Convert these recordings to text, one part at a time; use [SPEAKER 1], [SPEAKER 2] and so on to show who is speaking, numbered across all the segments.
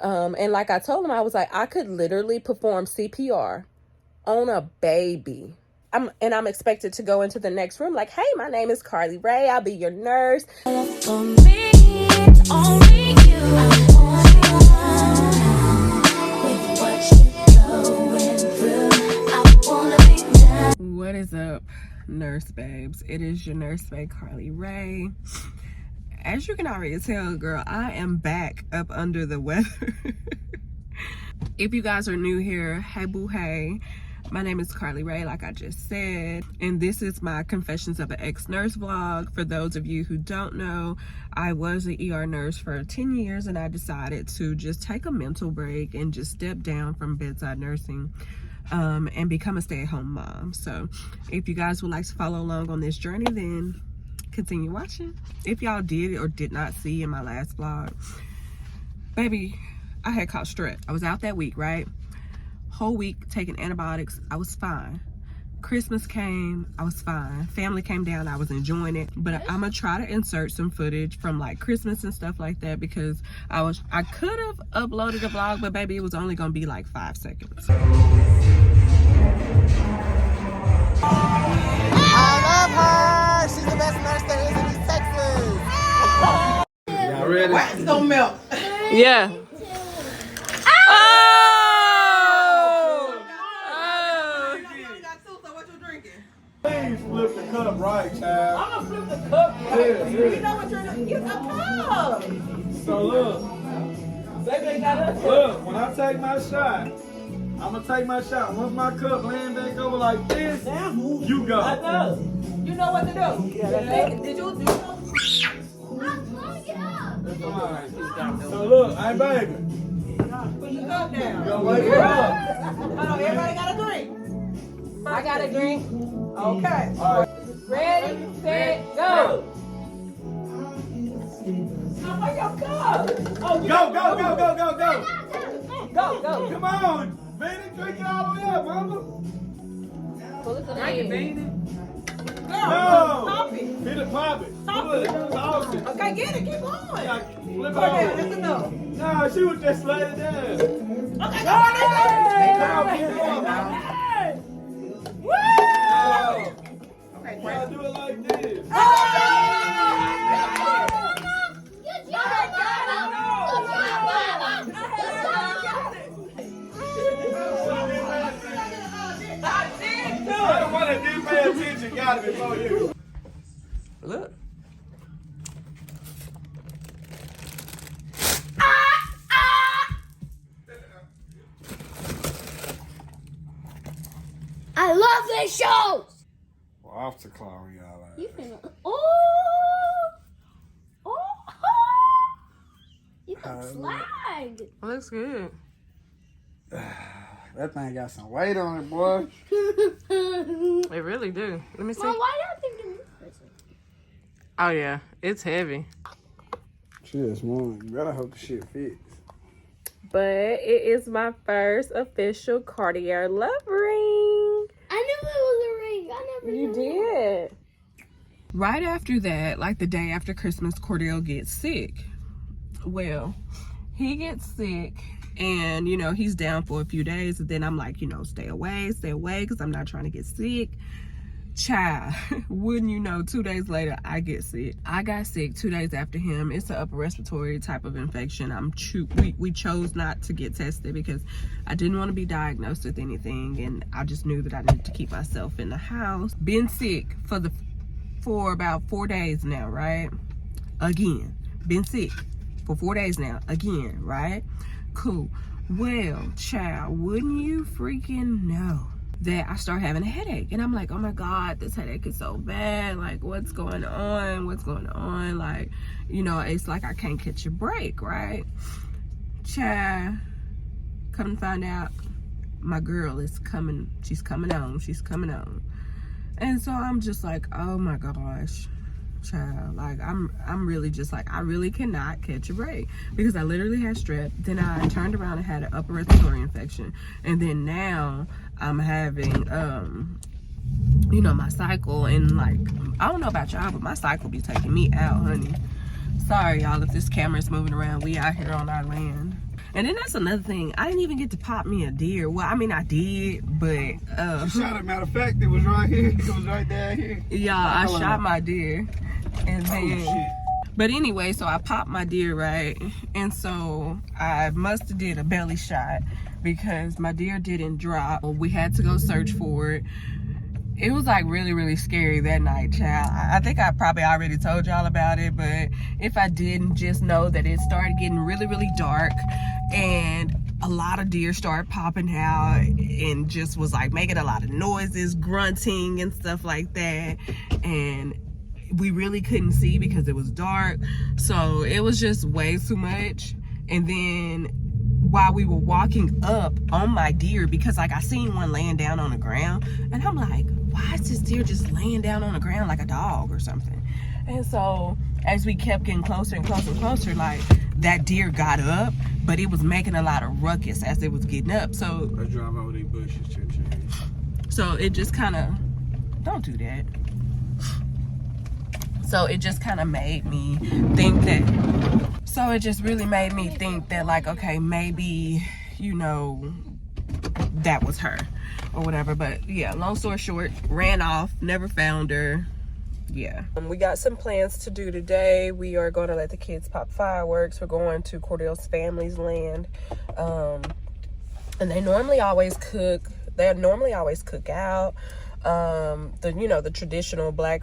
[SPEAKER 1] And like I told him, I was like, I could literally perform CPR on a baby. I'm expected to go into the next room like, hey, my name is Carle Rae. I'll be your nurse. For me, it's only you. What is up, nurse babes? It is your nurse babe, Carle Rae. As you can already tell, girl, I am back up under the weather. If you guys are new here, hey boo hey. My name is Carle Rae, like I just said, and this is my Confessions of an Ex-Nurse vlog. For those of you who don't know, I was an ER nurse for 10 years and I decided to just take a mental break and just step down from bedside nursing and become a stay-at-home mom. So if you guys would like to follow along on this journey, then continue watching. If y'all did or did not see in my last vlog, baby, I had caught strep. I was out that week, right? Whole week taking antibiotics, I was fine. Christmas came, I was fine. Family came down, I was enjoying it. But I'm gonna try to insert some footage from like Christmas and stuff like that, because I could have uploaded a vlog, but baby, it was only gonna be like 5 seconds.
[SPEAKER 2] I love her. She's the best nurse there is in East Texas.
[SPEAKER 3] Y'all ready?
[SPEAKER 2] Wax don't melt.
[SPEAKER 1] Yeah.
[SPEAKER 3] Please flip the cup right, child.
[SPEAKER 2] I'm gonna flip the cup.
[SPEAKER 3] Yeah.
[SPEAKER 2] You know what you're doing? Get the cup.
[SPEAKER 3] So look, when I take my shot, I'm gonna take my shot. Once my cup laying back over like this, you go.
[SPEAKER 2] I know. You know what to do. Yeah, did you know?
[SPEAKER 3] Alright. So look, hey baby.
[SPEAKER 2] Put your cup down.
[SPEAKER 3] Go wake her up.
[SPEAKER 2] Hold on, everybody got a drink.
[SPEAKER 1] I got a drink.
[SPEAKER 2] Okay.
[SPEAKER 3] Alright.
[SPEAKER 1] Ready, set, go.
[SPEAKER 2] How about your cup? Oh,
[SPEAKER 3] Go.
[SPEAKER 1] Go.
[SPEAKER 3] Come on. Baby, drink it all the way up, mama.
[SPEAKER 1] Pull it to the end.
[SPEAKER 3] No.
[SPEAKER 2] Stop it.
[SPEAKER 3] Hit it, pop it. Pull it. Toss it.
[SPEAKER 2] Okay, get it. Keep on.
[SPEAKER 3] Yeah, flip it
[SPEAKER 2] Go down.
[SPEAKER 3] over.
[SPEAKER 2] That's enough.
[SPEAKER 3] No, she was just laying it down.
[SPEAKER 2] Okay, go on.
[SPEAKER 3] Hey, keep going, mama.
[SPEAKER 2] Woo!
[SPEAKER 3] Okay, try to do it like this. I don't want to do pay attention, got it before you.
[SPEAKER 1] Look.
[SPEAKER 4] I love this show.
[SPEAKER 3] Well, off to Chloe, y'all.
[SPEAKER 4] You finna. You can slide.
[SPEAKER 1] It looks good.
[SPEAKER 3] That thing got some weight on it, boy.
[SPEAKER 1] It really do. Let me see.
[SPEAKER 4] Mom, why y'all thinking this?
[SPEAKER 1] Oh yeah, it's heavy.
[SPEAKER 3] Cheers, one. You better hope the shit fits.
[SPEAKER 1] But it is my first official Cartier love ring.
[SPEAKER 4] I knew it was a ring. I never
[SPEAKER 1] You
[SPEAKER 4] knew.
[SPEAKER 1] did. Right after that, like the day after Christmas, Cordell gets sick. Well, he gets sick and, you know, he's down for a few days. And then I'm like, you know, stay away, because I'm not trying to get sick. Child, wouldn't you know, 2 days later, I get sick. I got sick 2 days after him. It's an upper respiratory type of infection. We chose not to get tested because I didn't want to be diagnosed with anything. And I just knew that I needed to keep myself in the house. Been sick for about 4 days now, right? Again, been sick for 4 days now, again, right? Cool. Well, child, wouldn't you freaking know that I start having a headache? And I'm like, oh my God, this headache is so bad. Like, what's going on? Like, you know, it's like I can't catch a break, right? Child, come to find out, my girl is coming. She's coming on. And so I'm just like, oh my gosh, child. Like, I'm really just like, I really cannot catch a break because I literally had strep. Then I turned around and had an upper respiratory infection. And then now I'm having, you know, my cycle. And like, I don't know about y'all, but my cycle be taking me out, honey. Sorry, y'all, if this camera's moving around. We out here on our land. And then that's another thing. I didn't even get to pop me a deer. Well, I mean, I did, but
[SPEAKER 3] You shot it. Matter of fact, it was right here. It was right down here.
[SPEAKER 1] yeah, I shot my deer, and then.
[SPEAKER 3] Shit.
[SPEAKER 1] But anyway, so I popped my deer, right? And so I must have did a belly shot because my deer didn't drop. We had to go search for it. It was like really, really scary that night, child. I think I probably already told y'all about it, but if I didn't, just know that it started getting really, really dark and a lot of deer started popping out and just was like making a lot of noises, grunting and stuff like that. And we really couldn't see because it was dark. So it was just way too much. And then while we were walking up on my deer, because like I seen one laying down on the ground and I'm like, why is this deer just laying down on the ground like a dog or something? And so as we kept getting closer and closer and closer, like that deer got up, but it was making a lot of ruckus as it was getting up. So
[SPEAKER 3] I drive over these bushes,
[SPEAKER 1] so it just kind of, don't do that. So it just kind of made me think that, so it just really made me think that like, okay, maybe, you know, that was her or whatever. But yeah, long story short, ran off, never found her. Yeah. We got some plans to do today. We are going to let the kids pop fireworks. We're going to Cordell's family's land. And they normally always cook. They normally always cook out. The traditional black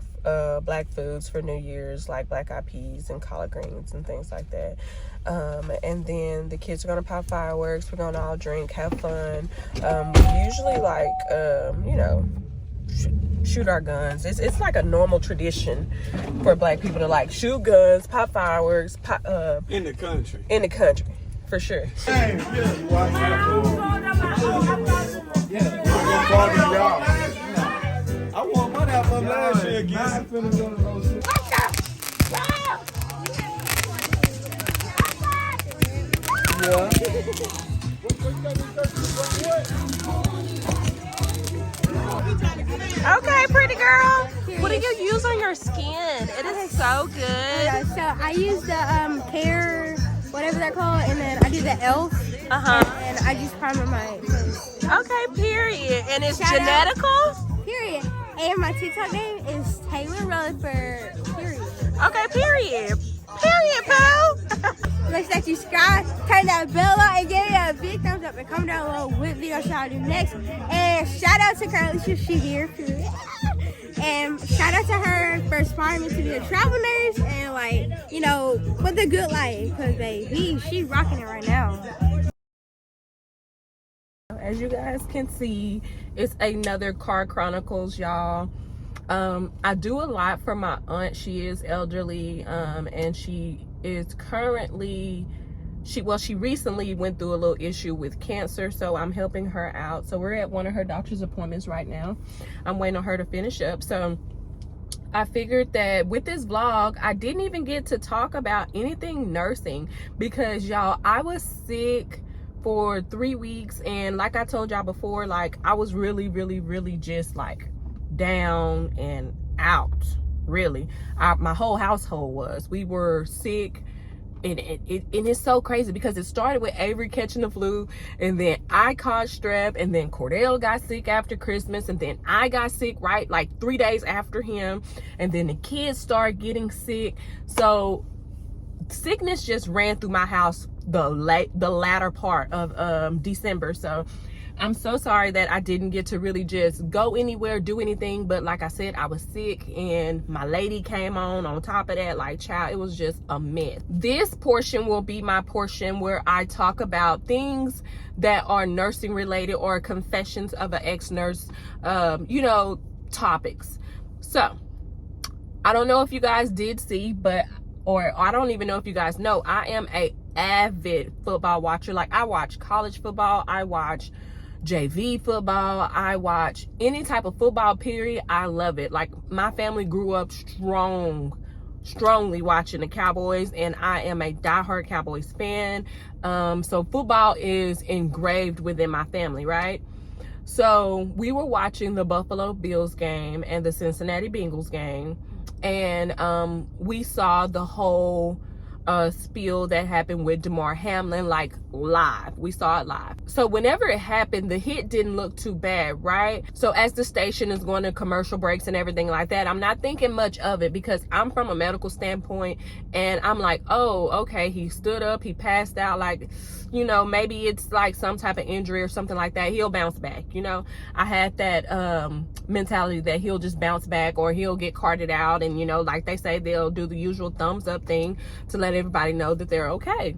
[SPEAKER 1] foods for New Year's, like black eyed peas and collard greens and things like that. And then the kids are gonna pop fireworks. We're gonna all drink, have fun. We usually shoot our guns. It's like a normal tradition for black people to like shoot guns, pop fireworks,
[SPEAKER 3] in the country.
[SPEAKER 1] In the country, for sure.
[SPEAKER 3] Hey, yeah, you watch that food. Yeah, I want money out of last year again. Yeah.
[SPEAKER 1] Okay, pretty girl. What do you use on your skin? It is so good.
[SPEAKER 4] Yeah, so I use the hair, whatever they're called, and then I do the elf. And I just prime my face.
[SPEAKER 1] Okay, period. And it's
[SPEAKER 4] Shout
[SPEAKER 1] genetical?
[SPEAKER 4] Period. And my TikTok name is Taylor Rutherford. Period.
[SPEAKER 1] Okay, period. Period, pal.
[SPEAKER 4] Make sure that you subscribe, turn that bell on, and give me a big thumbs up and comment down below what video should I do next. And shout out to Carle, she here. And shout out to her for inspiring me to be a travel nurse and for the good life. Cause baby, she rocking it right now.
[SPEAKER 1] As you guys can see, it's another Car Chronicles, y'all. I do a lot for my aunt. She is elderly, and she is currently, she recently went through a little issue with cancer, so I'm helping her out. So we're at one of her doctor's appointments right now. I'm waiting on her to finish up. So I figured that with this vlog, I didn't even get to talk about anything nursing because y'all, I was sick for 3 weeks, and like I told y'all before, like I was really just like down and out. Really, my whole household was. We were sick, and it's so crazy because it started with Avery catching the flu, and then I caught strep, and then Cordell got sick after Christmas, and then I got sick right like 3 days after him, and then the kids started getting sick. So sickness just ran through my house the latter part of December. So I'm so sorry that I didn't get to really just go anywhere, do anything. But like I said, I was sick, and my lady came on top of that. Like, child, it was just a mess. This portion will be my portion where I talk about things that are nursing related or confessions of an ex-nurse, topics. So I don't know if you guys did see, or I don't even know if you guys know, I am a avid football watcher. Like, I watch college football, I watch JV football, I watch any type of football, period. I love it. Like, my family grew up strongly watching the Cowboys, and I am a diehard Cowboys fan. So football is engraved within my family, right? So we were watching the Buffalo Bills game and the Cincinnati Bengals game, and we saw the whole spill that happened with Damar Hamlin, like live. We saw it live. So whenever it happened, the hit didn't look too bad, right? So as the station is going to commercial breaks and everything like that, I'm not thinking much of it because I'm from a medical standpoint, and I'm like, oh, okay, he stood up, he passed out, like, you know, maybe it's like some type of injury or something like that. He'll bounce back, you know. I had that mentality that he'll just bounce back, or he'll get carted out, and, you know, like they say, they'll do the usual thumbs up thing to let everybody know that they're okay.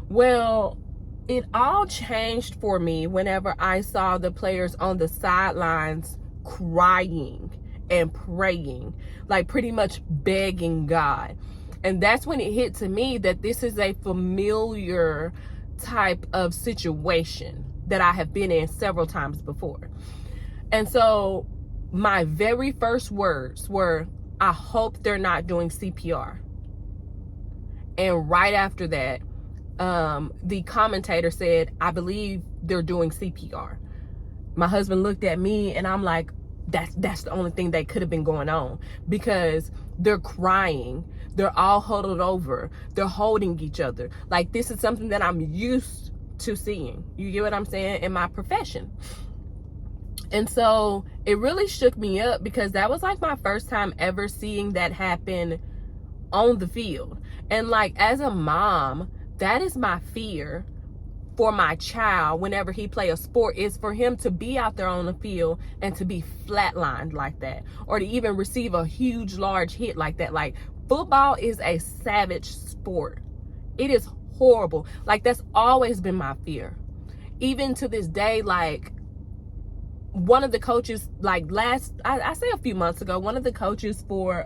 [SPEAKER 1] Well, it all changed for me whenever I saw the players on the sidelines crying and praying, like pretty much begging God. And that's when it hit to me that this is a familiar type of situation that I have been in several times before. And so my very first words were, I hope they're not doing CPR. And right after that, the commentator said, I believe they're doing CPR. My husband looked at me, and I'm like, that's the only thing that could have been going on, because they're crying, they're all huddled over, they're holding each other. Like, this is something that I'm used to seeing. You get what I'm saying? In my profession. And so it really shook me up, because that was like my first time ever seeing that happen on the field. And like, as a mom, that is my fear for my child whenever he play a sport, is for him to be out there on the field and to be flatlined like that, or to even receive a huge, large hit like that. Like, football is a savage sport. It is horrible. Like, that's always been my fear. Even to this day, like, one of the coaches, like I say a few months ago, one of the coaches for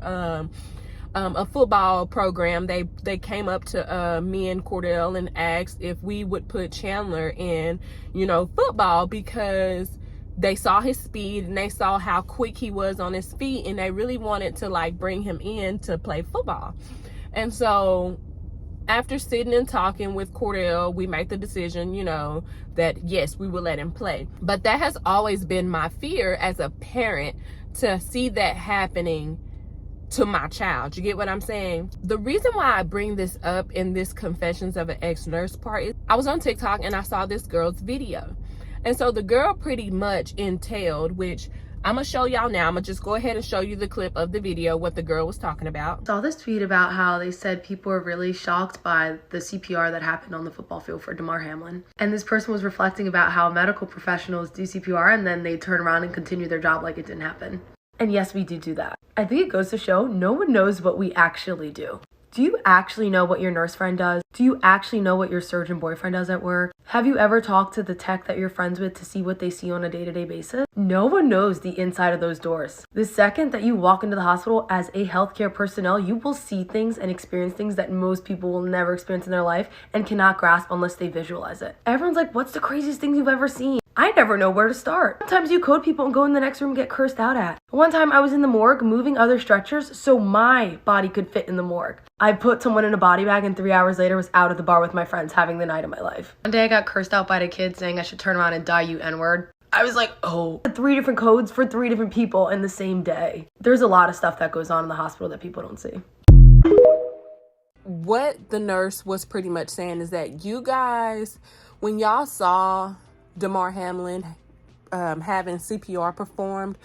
[SPEAKER 1] a football program, they came up to me and Cordell and asked if we would put Chandler in, you know, football, because they saw his speed and they saw how quick he was on his feet, and they really wanted to like bring him in to play football. And so after sitting and talking with Cordell, we made the decision, you know, that yes, we will let him play. But that has always been my fear as a parent, to see that happening to my child. You get what I'm saying? The reason why I bring this up in this Confessions of an Ex-Nurse part is I was on TikTok and I saw this girl's video. And so the girl pretty much entailed, which I'm gonna show y'all now. I'm gonna just go ahead and show you the clip of the video, what the girl was talking about.
[SPEAKER 5] Saw this tweet about how they said people were really shocked by the CPR that happened on the football field for Damar Hamlin. And this person was reflecting about how medical professionals do CPR and then they turn around and continue their job like it didn't happen. And yes, we do that. I think it goes to show no one knows what we actually do. Do you actually know what your nurse friend does? Do you actually know what your surgeon boyfriend does at work? Have you ever talked to the tech that you're friends with to see what they see on a day-to-day basis? No one knows the inside of those doors. The second that you walk into the hospital as a healthcare personnel, you will see things and experience things that most people will never experience in their life and cannot grasp unless they visualize it. Everyone's like, what's the craziest thing you've ever seen? I never know where to start. Sometimes you code people and go in the next room and get cursed out at. One time I was in the morgue moving other stretchers so my body could fit in the morgue. I put someone in a body bag and 3 hours later was out at the bar with my friends having the night of my life. One day I got cursed out by the kid saying I should turn around and die, you N-word. I was like, oh, 3 different codes for 3 different people in the same day. There's a lot of stuff that goes on in the hospital that people don't see.
[SPEAKER 1] What the nurse was pretty much saying is that you guys, when y'all saw Damar Hamlin having CPR performed,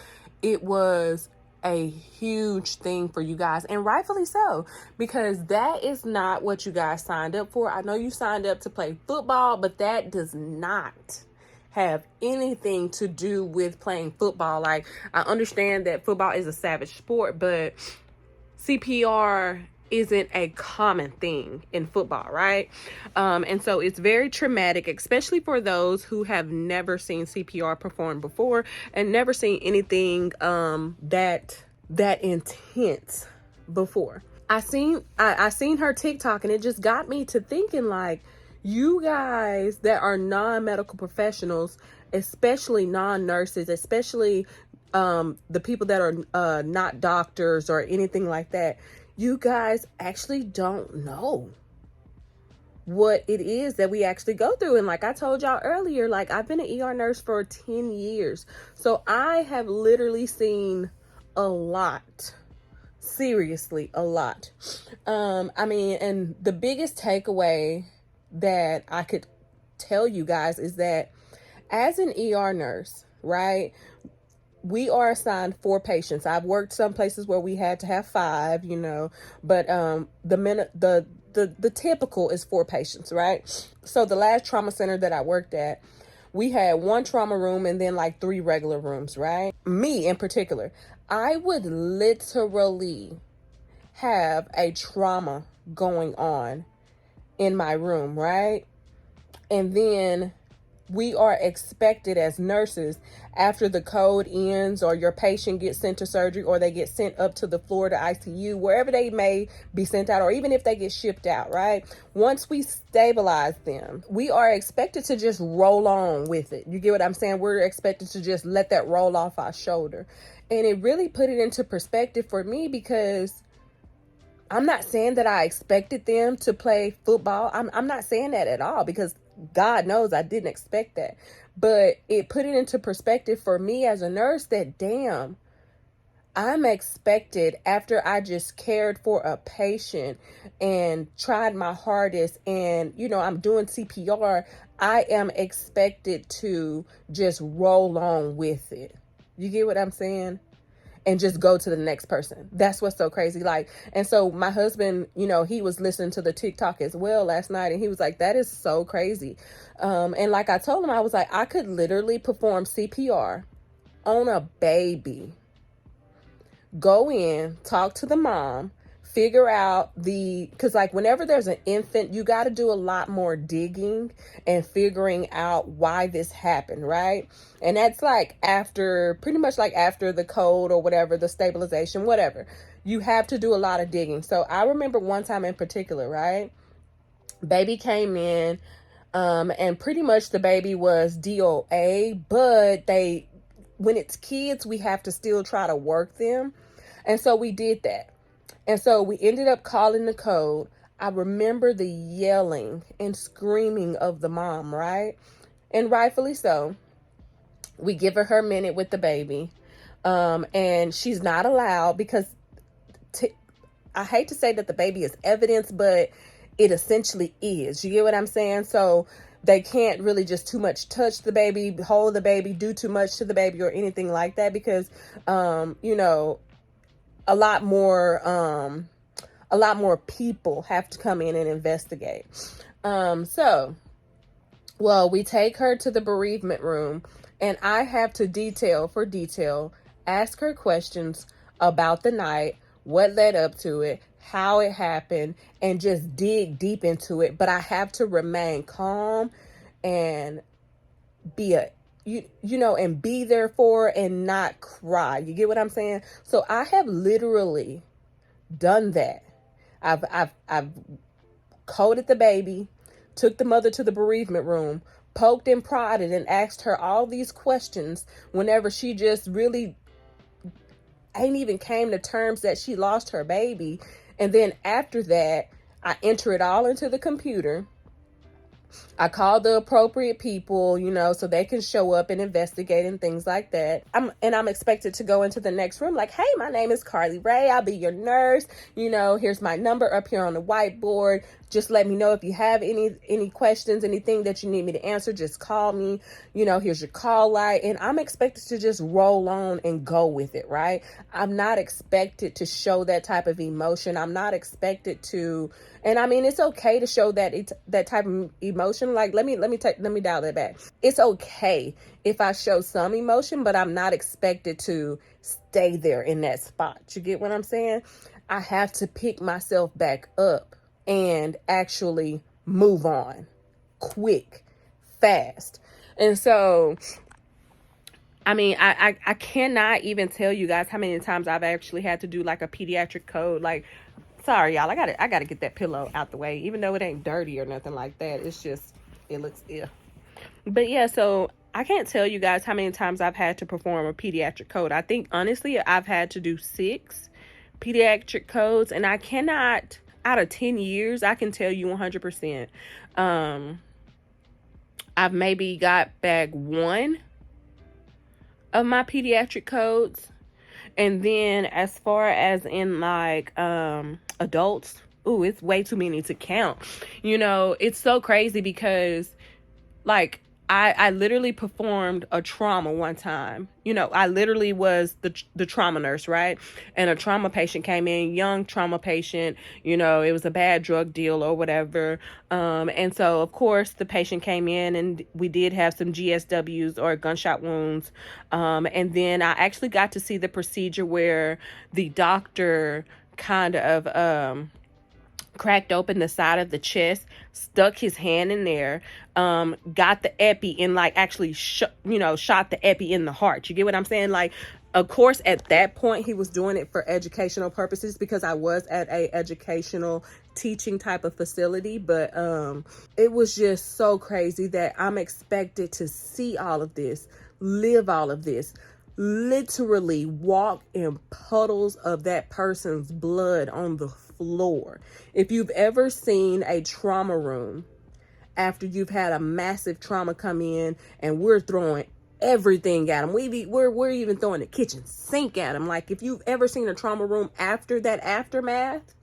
[SPEAKER 1] it was a huge thing for you guys, and rightfully so, because that is not what you guys signed up for. I know you signed up to play football, but that does not have anything to do with playing football. Like, I understand that football is a savage sport, but CPR isn't a common thing in football, right? And so it's very traumatic, especially for those who have never seen CPR performed before and never seen anything that intense before. I seen her TikTok, and it just got me to thinking, like, you guys that are non-medical professionals, especially non-nurses, especially the people that are not doctors or anything like that, you guys actually don't know what it is that we actually go through. And like I told y'all earlier, like, I've been an ER nurse for 10 years. So I have literally seen a lot Seriously, a lot. I mean, and the biggest takeaway that I could tell you guys is that as an ER nurse, right, we are assigned 4 patients. I've worked some places where we had to have 5, you know, but the typical is 4 patients, right? So the last trauma center that I worked at, we had 1 trauma room and then like 3 regular rooms, right? Me in particular, I would literally have a trauma going on in my room, right? And then we are expected as nurses, after the code ends or your patient gets sent to surgery or they get sent up to the floor to ICU, wherever they may be sent out, or even if they get shipped out, right? Once we stabilize them, we are expected to just roll on with it. You get what I'm saying? We're expected to just let that roll off our shoulder. And it really put it into perspective for me, because I'm not saying that I expected them to play football. I'm not saying that at all, because God knows I didn't expect that. But it put it into perspective for me as a nurse that, damn, I'm expected, after I just cared for a patient and tried my hardest and, you know, I'm doing CPR, I am expected to just roll on with it. You get what I'm saying? And just go to the next person. That's what's so crazy. Like, and so my husband, you know, he was listening to the TikTok as well last night, and he was like, that is so crazy. And like I told him, I was like, I could literally perform CPR on a baby, go in, talk to the mom, figure out because like whenever there's an infant, you got to do a lot more digging and figuring out why this happened, right? And that's like pretty much like after the code or whatever, the stabilization, whatever, you have to do a lot of digging. So I remember one time in particular, right? Baby came in, and pretty much the baby was DOA, but when it's kids, we have to still try to work them. And so we did that. And so we ended up calling the code. I remember the yelling and screaming of the mom, right? And rightfully so. We give her minute with the baby. And she's not allowed, because I hate to say that the baby is evidence, but it essentially is. You get what I'm saying? So they can't really just too much touch the baby, hold the baby, do too much to the baby or anything like that, because, you know, a lot more people have to come in and investigate. So, we take her to the bereavement room, and I have to detail ask her questions about the night, what led up to it, how it happened, and just dig deep into it. But I have to remain calm and be and be there for her and not cry. You get what I'm saying? So I have literally done that. I've coded the baby, took the mother to the bereavement room, poked and prodded and asked her all these questions whenever she just really ain't even came to terms that she lost her baby. And then after that, I enter it all into the computer. I call the appropriate people, you know, so they can show up and investigate and things like that. I'm expected to go into the next room like, hey, my name is Carle Rae. I'll be your nurse. You know, here's my number up here on the whiteboard. Just let me know if you have any questions, anything that you need me to answer, just call me. You know, here's your call light. And I'm expected to just roll on and go with it, right? I'm not expected to show that type of emotion. I'm not expected to, and I mean, it's okay to show that type of emotion. Like, let me dial that back. It's okay if I show some emotion, but I'm not expected to stay there in that spot. You get what I'm saying? I have to pick myself back up and actually move on quick, fast. And so, I mean, I cannot even tell you guys how many times I've actually had to do like a pediatric code. Like, sorry, y'all, I gotta get that pillow out the way, even though it ain't dirty or nothing like that. It's just, it looks ill. But yeah, so I can't tell you guys how many times I've had to perform a pediatric code. I think, honestly, I've had to do 6 pediatric codes, and I cannot, out of 10 years, I can tell you 100%. I've maybe got back 1 of my pediatric codes. And then as far as in like adults, ooh, it's way too many to count. You know, it's so crazy because like I literally performed a trauma one time. You know, I literally was the trauma nurse, right? And a trauma patient came in, young trauma patient, you know, it was a bad drug deal or whatever. And so, of course, the patient came in and we did have some GSWs or gunshot wounds. And then I actually got to see the procedure where the doctor kind of cracked open the side of the chest, stuck his hand in there, got the epi and like actually shot the epi in the heart. You get what I'm saying? Like, of course, at that point, he was doing it for educational purposes because I was at a educational teaching type of facility. But it was just so crazy that I'm expected to see all of this, live all of this, literally walk in puddles of that person's blood on the floor. If you've ever seen a trauma room after you've had a massive trauma come in and we're throwing everything at them, we're even throwing the kitchen sink at them. Like, if you've ever seen a trauma room after that aftermath,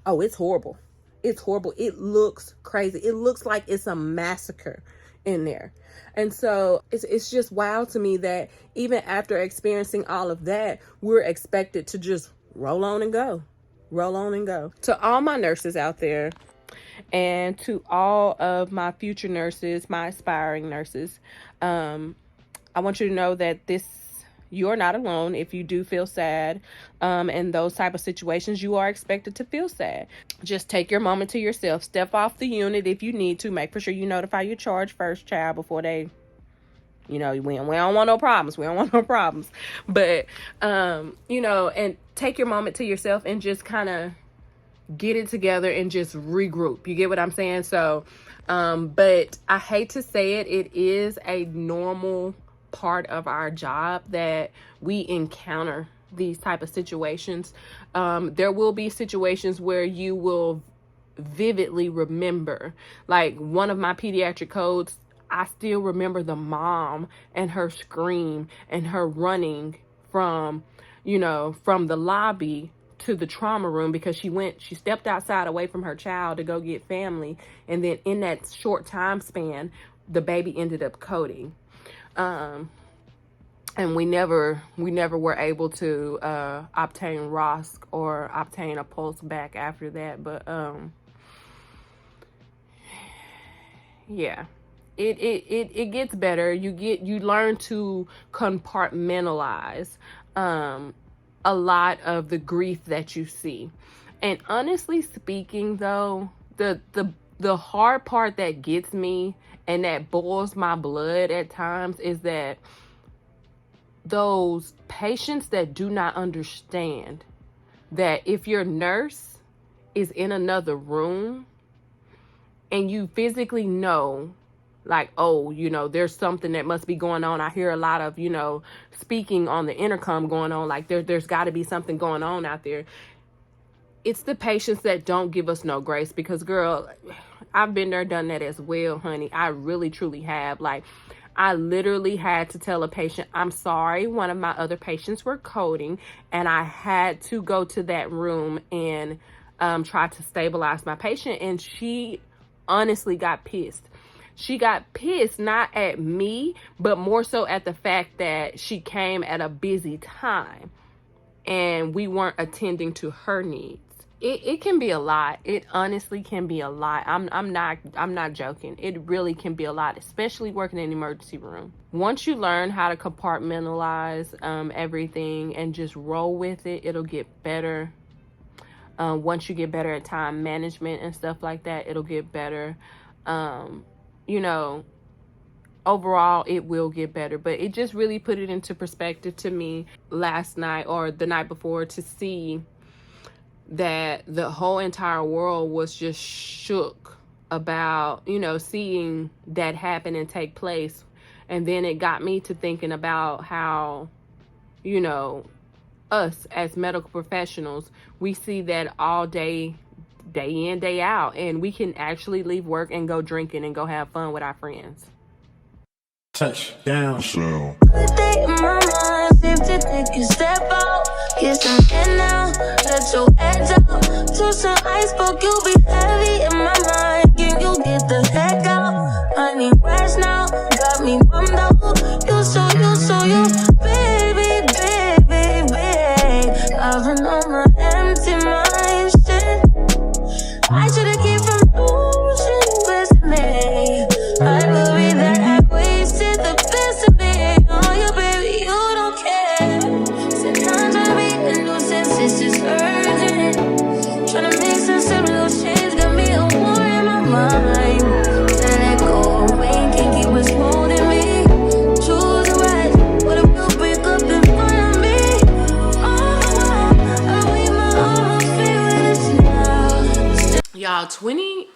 [SPEAKER 1] oh, it's horrible. It's horrible. It looks crazy. It looks like it's a massacre in there. And so it's just wild to me that even after experiencing all of that, we're expected to just roll on and go. Roll on and go. To all my nurses out there and to all of my future nurses, my aspiring nurses, I want you to know that you're not alone. If you do feel sad in those type of situations, you are expected to feel sad. Just take your moment to yourself. Step off the unit if you need to. Make for sure you notify your charge first, child, before they, you know, we don't want no problems. We don't want no problems. But, you know, and take your moment to yourself and just kind of get it together and just regroup. You get what I'm saying? So, but I hate to say it, it is a normal part of our job that we encounter these type of situations. There will be situations where you will vividly remember, like one of my pediatric codes, I still remember the mom and her scream and her running from the lobby to the trauma room because she stepped outside away from her child to go get family. And then in that short time span, the baby ended up coding. And we never were able to obtain ROSC or obtain a pulse back after that. But yeah, it gets better. You learn to compartmentalize a lot of the grief that you see. And honestly speaking, though, the hard part that gets me and that boils my blood at times is that those patients that do not understand that if your nurse is in another room and you physically know, like, oh, you know, there's something that must be going on. I hear a lot of, you know, speaking on the intercom going on, like there's got to be something going on out there. It's the patients that don't give us no grace because, girl, I've been there, done that as well, honey. I really, truly have. Like, I literally had to tell a patient, I'm sorry, one of my other patients were coding, and I had to go to that room and try to stabilize my patient. And she honestly got pissed. She got pissed not at me, but more so at the fact that she came at a busy time and we weren't attending to her needs. It can be a lot. It honestly can be a lot. I'm not joking. It really can be a lot, especially working in an emergency room. Once you learn how to compartmentalize everything and just roll with it, it'll get better. Once you get better at time management and stuff like that, it'll get better. You know, overall it will get better. But it just really put it into perspective to me last night or the night before to see that the whole entire world was just shook about, you know, seeing that happen and take place. And then it got me to thinking about how, you know, us as medical professionals, we see that all day in, day out, and we can actually leave work and go drinking and go have fun with our friends.
[SPEAKER 3] Touchdown sound.
[SPEAKER 6] Day in my mind, seem to take a step out. Get some air now, let your edge out. To some iceberg, you'll be heavy in my mind. Can you get the heck out? I need rest now, got me bummed out. You, baby, baby, baby. I've been on my empty mind, shit. I should've kept from losing best of me. I worry that I wasted the best of me. Oh, you baby, you don't care. Sometimes I read a nuisance, it's just urgent. Tryna make sense of those chains, got me a war in my mind. Let it go, rain can't keep us holding me. Choose a ride, but it will break up in front of me. Oh, I read my almost feelings now.
[SPEAKER 1] Y'all,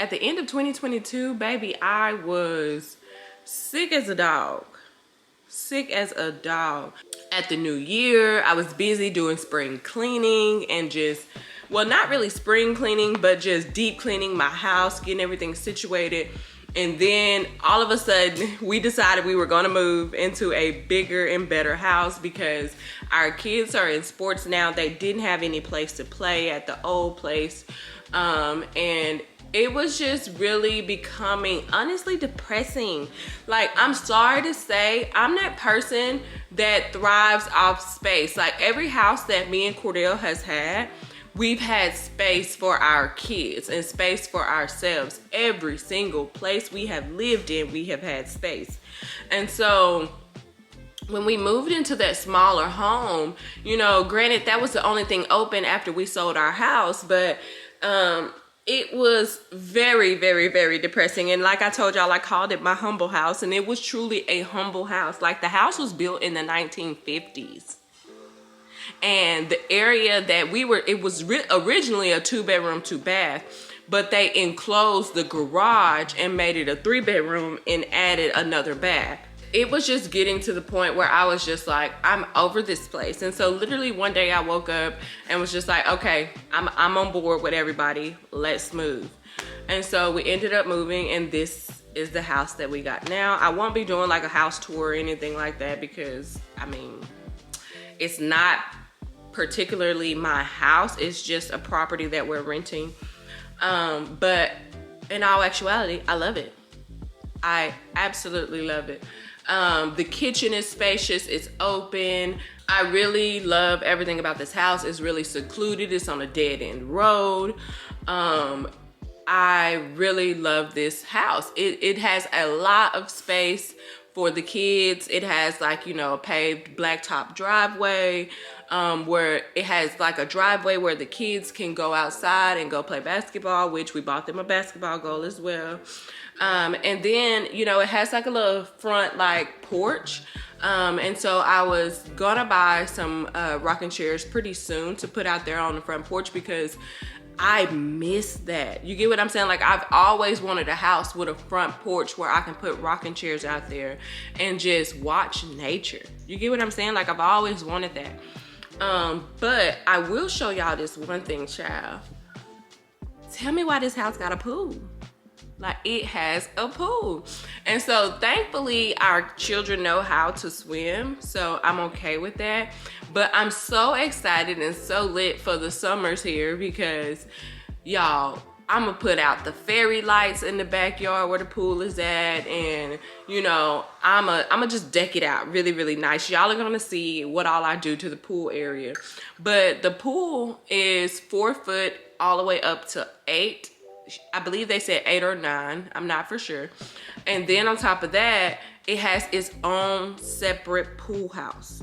[SPEAKER 1] at the end of 2022, baby, I was sick as a dog. Sick as a dog. At the new year, I was busy doing spring cleaning and just, well, not really spring cleaning, but just deep cleaning my house, getting everything situated. And then all of a sudden, we decided we were gonna move into a bigger and better house because our kids are in sports now. They didn't have any place to play at the old place. And it was just really becoming honestly depressing. Like, I'm sorry to say, I'm that person that thrives off space. Like, every house that me and Cordell has had, we've had space for our kids and space for ourselves. Every single place we have lived in, we have had space. And so when we moved into that smaller home, you know, granted that was the only thing open after we sold our house, but it was very, very, very depressing. And like I told y'all, I called it my humble house, and it was truly a humble house. Like, the house was built in the 1950s. And the area that we were, it was originally a 2-bedroom, 2-bath, but they enclosed the garage and made it a 3-bedroom and added another bath. It was just getting to the point where I was just like, I'm over this place. And so literally one day I woke up and was just like, okay, I'm on board with everybody, let's move. And so we ended up moving, and this is the house that we got now. I won't be doing like a house tour or anything like that because, I mean, it's not particularly my house, it's just a property that we're renting. But in all actuality, I love it. I absolutely love it. The kitchen is spacious, it's open. I really love everything about this house. It's really secluded, it's on a dead-end road. I really love this house. It has a lot of space for the kids. It has, like, you know, a paved blacktop driveway, where it has like a driveway where the kids can go outside and go play basketball, which we bought them a basketball goal as well. And then, you know, it has like a little front like porch. And so I was gonna buy some rocking chairs pretty soon to put out there on the front porch because I miss that. You get what I'm saying? Like, I've always wanted a house with a front porch where I can put rocking chairs out there and just watch nature. You get what I'm saying? Like, I've always wanted that. But I will show y'all this one thing, child. Tell me why this house got a pool. Like, it has a pool. And so thankfully our children know how to swim, so I'm okay with that. But I'm so excited and so lit for the summers here because, y'all, I'm gonna put out the fairy lights in the backyard where the pool is at, and, you know, I'm gonna just deck it out really, really nice. Y'all are gonna see what all I do to the pool area. But the pool is 4 foot all the way up to 8. I believe they said 8 or 9. I'm not for sure. And then on top of that, it has its own separate pool house.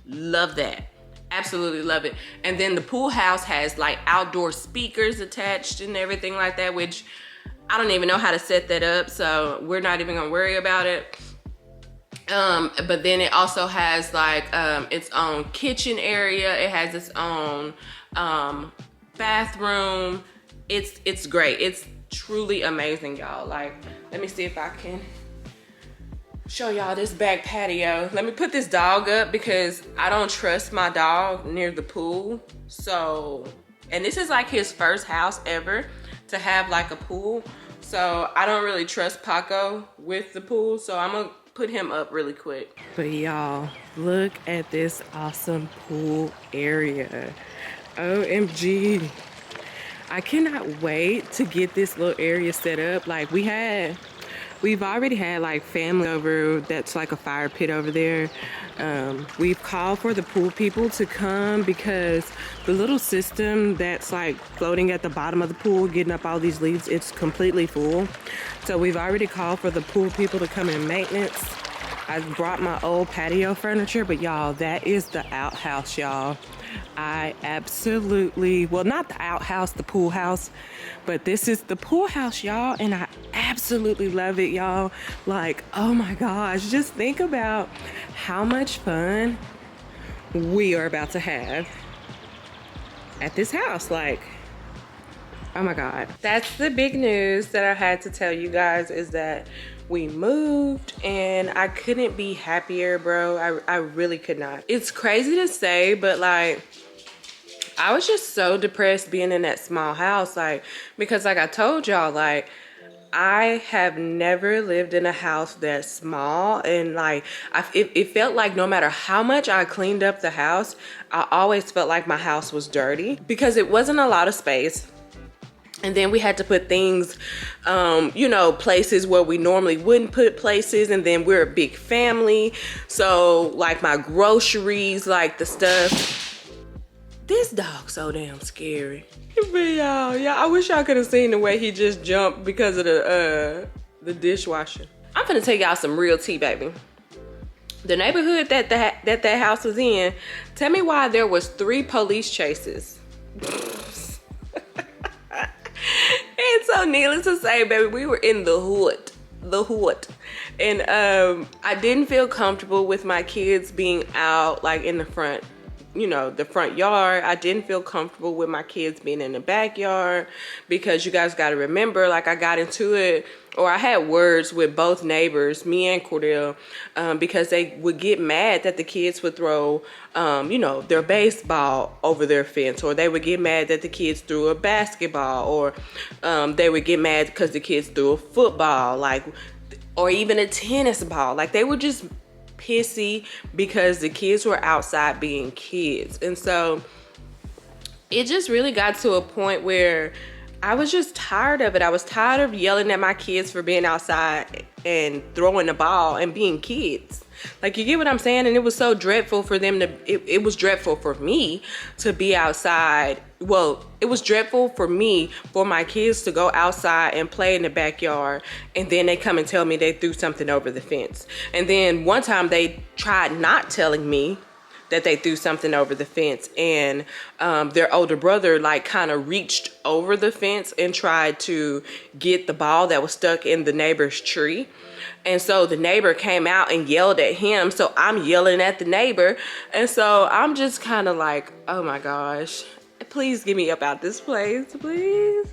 [SPEAKER 1] Love that. Absolutely love it. And then the pool house has like outdoor speakers attached and everything like that, which I don't even know how to set that up, so we're not even gonna worry about it. But then it also has like its own kitchen area. It has its own bathroom. It's great. It's truly amazing, y'all. Like, let me see if I can show y'all this back patio. Let me put this dog up because I don't trust my dog near the pool. So, and this is like his first house ever to have like a pool. So I don't really trust Paco with the pool. So I'm gonna put him up really quick. But y'all, look at this awesome pool area. OMG. I cannot wait to get this little area set up. Like we've already had like family over. That's like a fire pit over there. We've called for the pool people to come because the little system that's like floating at the bottom of the pool, getting up all these leaves, it's completely full. So we've already called for the pool people to come in maintenance. I brought my old patio furniture, but y'all, that is the outhouse, y'all. I absolutely, well, not the outhouse, the pool house, but this is the pool house, y'all, and I absolutely love it, y'all. Like, oh my gosh, just think about how much fun we are about to have at this house. Like, oh my God. That's the big news that I had to tell you guys, is that we moved, and I couldn't be happier, bro. I really could not. It's crazy to say, but like, I was just so depressed being in that small house, like, because like I told y'all, like, I have never lived in a house that small, and like it felt like no matter how much I cleaned up the house, I always felt like my house was dirty because it wasn't a lot of space. And then we had to put things, you know, places where we normally wouldn't put places. And then we're a big family. So like my groceries, like the stuff. This dog's so damn scary. But y'all, I wish y'all could have seen the way he just jumped because of the dishwasher. I'm gonna tell y'all some real tea, baby. The neighborhood that house was in, tell me why there was 3 police chases. And so needless to say, baby, we were in the hood. And I didn't feel comfortable with my kids being out like in the front, you know, the front yard. I didn't feel comfortable with my kids being in the backyard because you guys got to remember, like I got into it, or I had words with both neighbors, me and Cordell, because they would get mad that the kids would throw, you know, their baseball over their fence, or they would get mad that the kids threw a basketball, or they would get mad because the kids threw a football, like, or even a tennis ball. Like, they were just pissy because the kids were outside being kids. And so it just really got to a point where I was just tired of it. I was tired of yelling at my kids for being outside and throwing the ball and being kids. Like, you get what I'm saying? And it was so dreadful for them to, it was dreadful for me to be outside. Well, it was dreadful for me, for my kids to go outside and play in the backyard, and then they come and tell me they threw something over the fence. And then one time they tried not telling me that they threw something over the fence, and their older brother like kind of reached over the fence and tried to get the ball that was stuck in the neighbor's tree. And so the neighbor came out and yelled at him, so I'm yelling at the neighbor. And so I'm just kind of like, oh my gosh, please get me up out this place, please.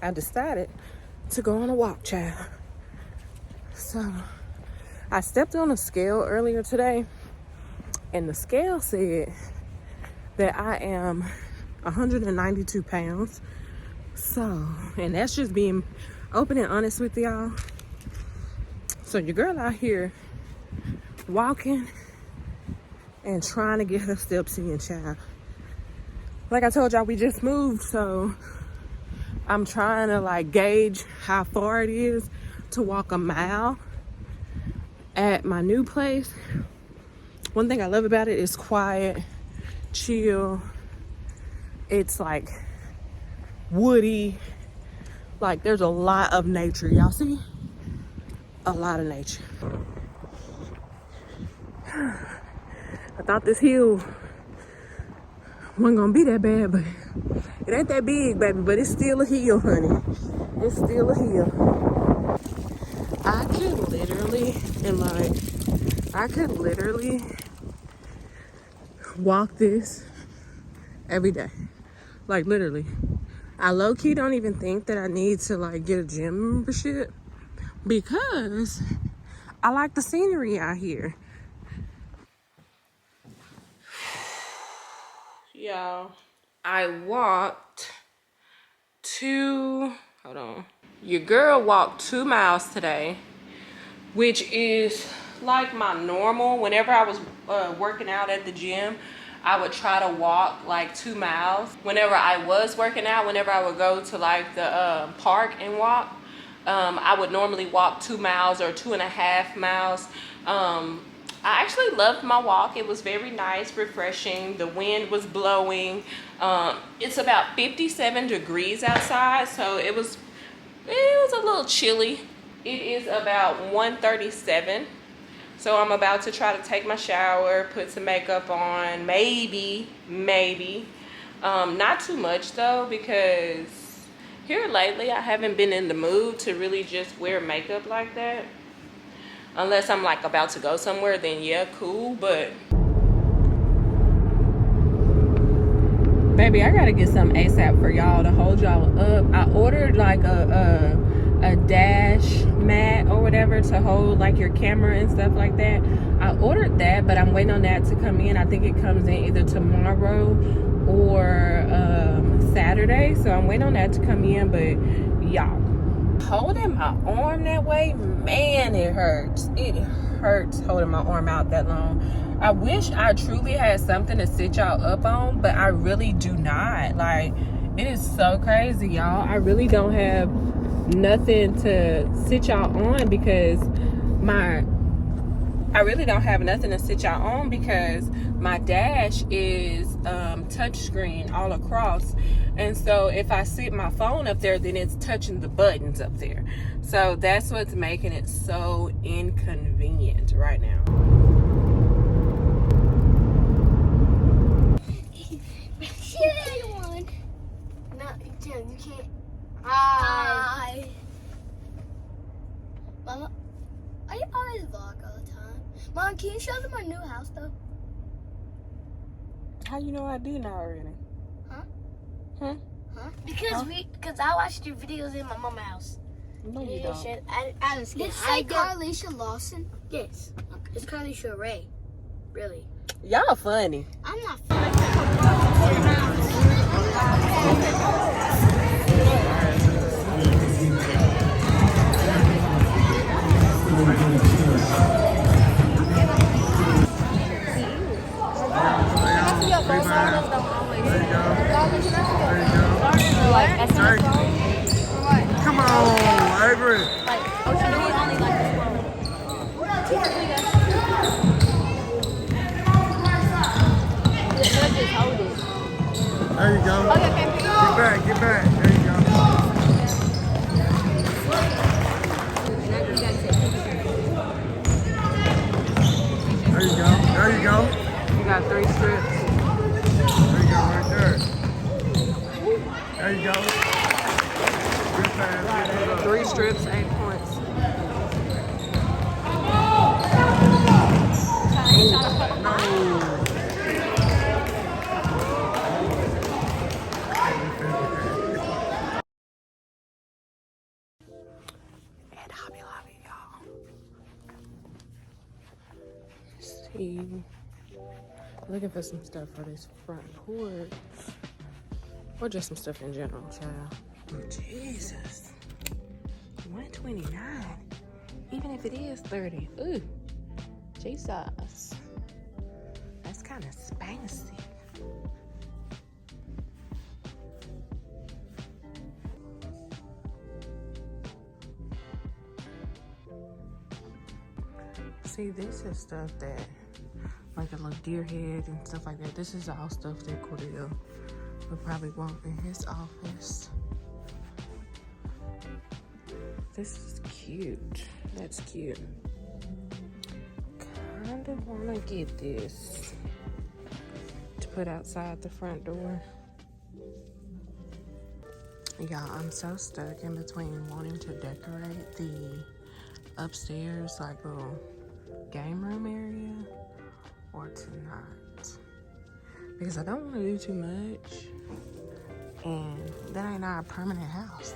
[SPEAKER 1] I decided to go on a walk, child. So I stepped on a scale earlier today, and the scale said that I am 192 pounds. So, and that's just being open and honest with y'all. So your girl out here walking and trying to get her steps in, child. Like I told y'all, we just moved, so I'm trying to like gauge how far it is to walk a mile at my new place. One thing I love about it is quiet, chill. It's like woody. Like, there's a lot of nature. Y'all see? A lot of nature. I thought this hill wasn't gonna be that bad, but it ain't that big, baby, but it's still a hill, honey. It's still a hill. I could literally walk this every day. Like, literally. I low-key don't even think that I need to like get a gym membership because I like the scenery out here. Y'all, I walked hold on. Your girl walked 2 miles today, which is like my normal. Whenever I was working out at the gym, I would try to walk like 2 miles. Whenever I was working out, whenever I would go to like the park and walk, I would normally walk 2 miles or 2.5 miles. I actually loved my walk. It was very nice, refreshing. The wind was blowing. It's about 57 degrees outside, so it was a little chilly. It is about 1:37. So I'm about to try to take my shower, put some makeup on, maybe. Not too much though, because here lately I haven't been in the mood to really just wear makeup like that. Unless I'm like about to go somewhere, then yeah, cool, but. Baby, I gotta get some ASAP for y'all to hold y'all up. I ordered like a dash mat or whatever to hold like your camera and stuff like that. I ordered that, but I'm waiting on that to come in. I think it comes in either tomorrow or Saturday. So I'm waiting on that to come in, but y'all, holding my arm that way, man, it hurts. It hurts holding my arm out that long. I wish I truly had something to sit y'all up on, but I really do not. Like, it is so crazy, y'all. I really don't have nothing to sit y'all on because my dash is touchscreen all across, and so if I sit my phone up there, then it's touching the buttons up there. So that's what's making it so inconvenient right now.
[SPEAKER 4] No, you can't. Mama, I always vlog all the time. Mom, can you show them our new house though?
[SPEAKER 1] How you know I didn't already? Huh?
[SPEAKER 4] Because I watched your videos in my mama's house.
[SPEAKER 1] No, you don't.
[SPEAKER 4] I was scared. Did you say Carle Lawson? Yes. Okay. It's Carle Rae. Really?
[SPEAKER 1] Y'all funny.
[SPEAKER 4] I'm not funny.
[SPEAKER 3] Come on, Avery. There you go. Get back. There you go. There you go.
[SPEAKER 1] You got 3 strips.
[SPEAKER 3] There you go, right there. There you go. Good pass.
[SPEAKER 1] 3 strips, 8 points. And Hobby Lobby, y'all. See, looking for some stuff for this front porch, or just some stuff in general, child. Oh, Jesus, $129. Even if it is 30. Ooh, Jesus, that's kind of spicy. See, this is stuff that, like a little deer head and stuff like that. This is all stuff that Cordell would probably want in his office. This is cute. That's cute. Kind of want to get this to put outside the front door. Y'all, I'm so stuck in between wanting to decorate the upstairs, like little game room area, or to not, because I don't want to do too much, and that ain't our permanent house.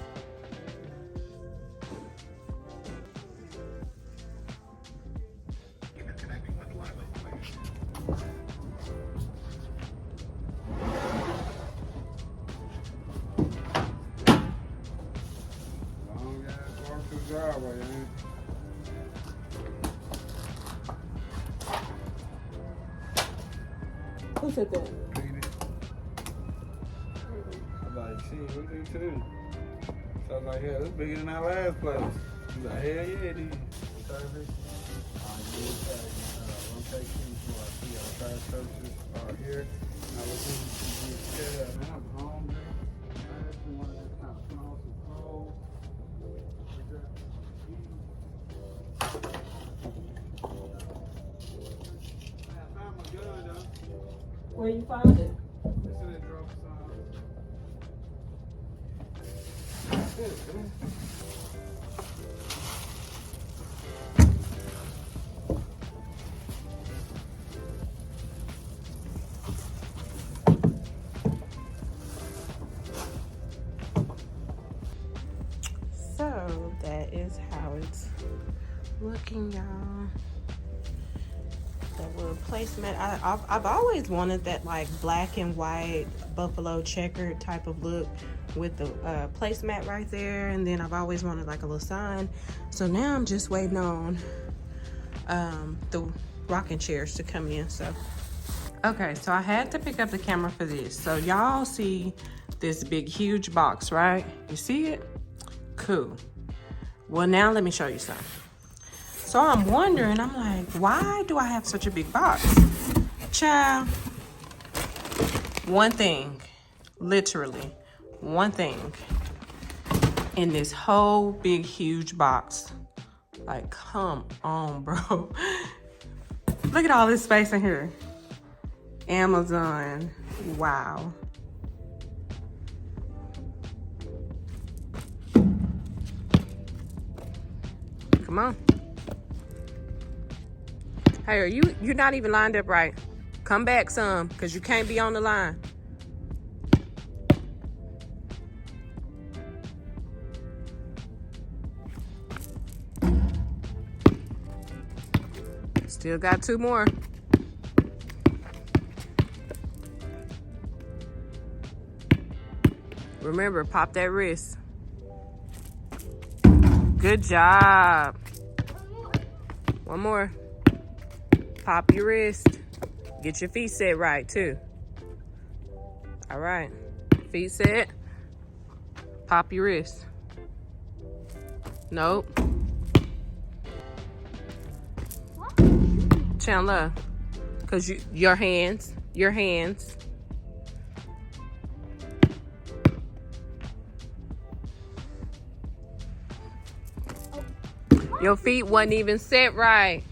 [SPEAKER 1] said that.
[SPEAKER 3] I'm like, shit, what do too? So I was like, yeah, this bigger than our last place. He's like, hell yeah, it is. Service. Rotation for our trash services are here. Now we're going to get man, I'm hungry. I actually want to just kind of put on some clothes. I found my gun though.
[SPEAKER 1] Where you found it?
[SPEAKER 3] It's in that drawer beside.
[SPEAKER 1] So that is how it's looking, y'all. That little placemat. I've always wanted that like black and white buffalo checkered type of look with the placemat right there, and then I've always wanted like a little sign. So now I'm just waiting on the rocking chairs to come in. So okay, so I had to pick up the camera for this. So y'all see this big huge box, right? You see it? Cool. Well, now let me show you something. So I'm wondering, I'm like, why do I have such a big box? Child, one thing, literally one thing in this whole big huge box. Like, come on, bro. Look at all this space in here. Amazon. Wow. Come on. Hey, you're not even lined up right. Come back some, because you can't be on the line. Still got 2 more. Remember, pop that wrist. Good job. One more. Pop your wrist. Get your feet set right, too. All right. Feet set. Pop your wrist. Nope. Chandler, because your hands. Your feet wasn't even set right.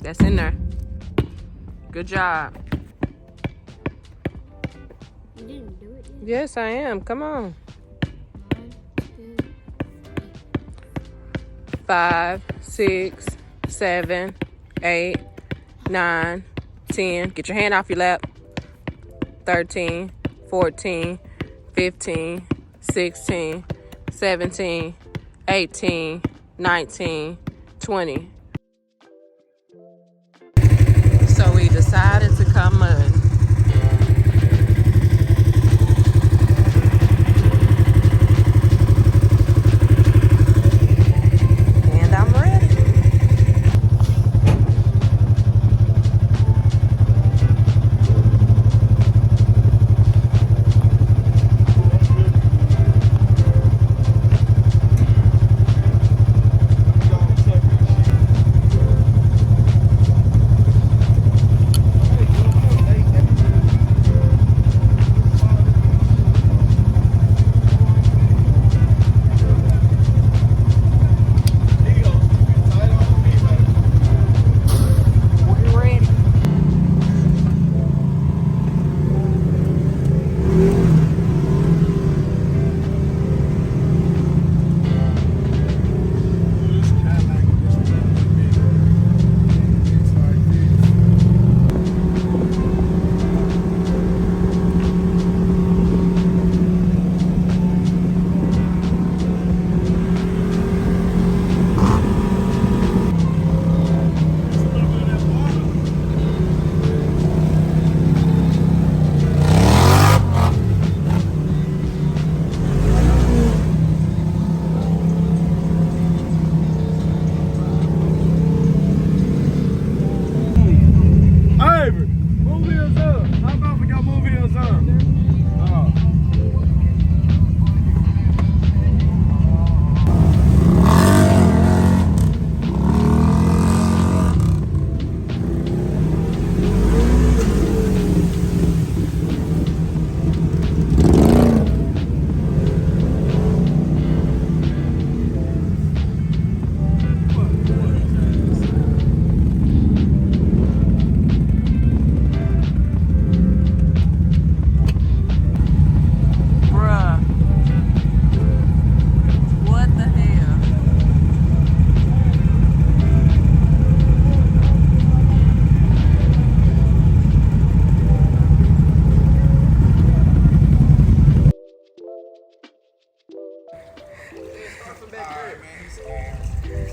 [SPEAKER 1] That's in there. Good job.
[SPEAKER 4] You didn't do it yet?
[SPEAKER 1] Yes, I am. Come on.
[SPEAKER 4] 1, 2,
[SPEAKER 1] 5, 6, 7, 8, 9, 10. Get your hand off your lap. 13, 14, 15, 16, 17, 18, 19, 20. So we decided to come mud. And I'm ready.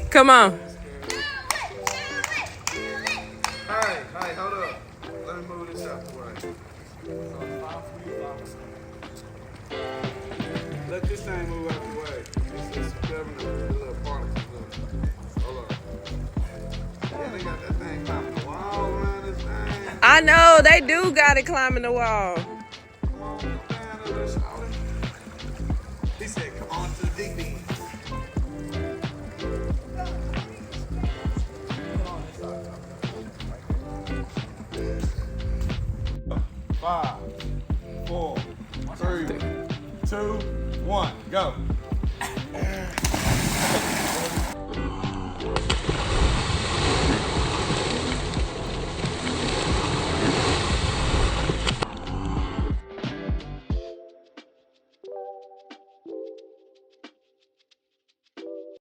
[SPEAKER 1] Come on.
[SPEAKER 3] Hey, hold up. Let me move this out the way. Let this thing move out the way. It's grabbing the little particles. Hold up. Yeah, they got that thing climbing the wall around this thing.
[SPEAKER 1] I know, they do got it climbing the wall.
[SPEAKER 3] Come on, down to the shoulder. He said, come on to the deep end. 5, 4, 3, 2, 1, go.